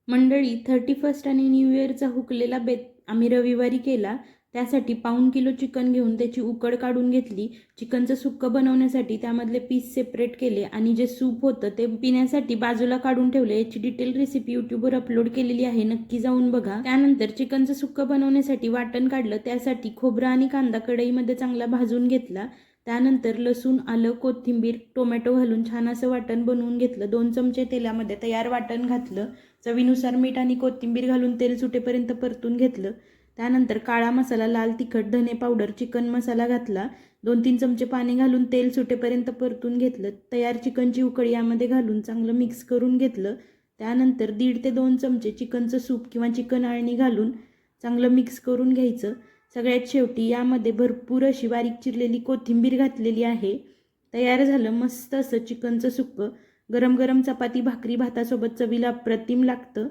मंडळी 31st आणि new इयरचा हुकलेला बेत आम्ही रविवारी केला. त्यासाठी पाऊण किलो चिकन घेऊन त्याची उकड काढून घेतली. चिकनचं सुक्कं बनवण्यासाठी त्यामधले पीस सेपरेट केले आणि जे सूप होतं ते पिण्यासाठी बाजूला काढून ठेवले. याची डिटेल रेसिपी यूट्यूबवर अपलोड केलेली आहे, नक्की जाऊन बघा. त्यानंतर चिकनचं सुक्कं बनवण्यासाठी वाटण काढलं. त्यासाठी खोबरं आणि कांदा कढईमध्ये चांगला भाजून घेतला. त्यानंतर लसूण, आलं, कोथिंबीर, टोमॅटो घालून छान असं वाटण बनवून घेतलं. 2 चमचे तेलामध्ये तयार वाटण घातलं. चवीनुसार मीठ आणि कोथिंबीर घालून तेल सुटेपर्यंत परतून घेतलं. त्यानंतर काळा मसाला, लाल तिखट, धने पावडर, चिकन मसाला घातला. 2-3 चमचे पाणी घालून तेल सुटेपर्यंत परतून घेतलं. तयार चिकनची उकळी यामध्ये घालून चांगलं मिक्स करून घेतलं. त्यानंतर 1.5 ते 2 चमचे चिकनचं सूप किंवा चिकन आळणी घालून चांगलं मिक्स करून घ्यायचं. सगळ्यात शेवटी यामध्ये भरपूर अशी बारीक चिरलेली कोथिंबीर घातलेली आहे. तयार झालं मस्त असं चिकनचं सुक्कं. गरम गरम चपाती, भाकरी, भातासोबत चवीला अप्रतिम लागतं.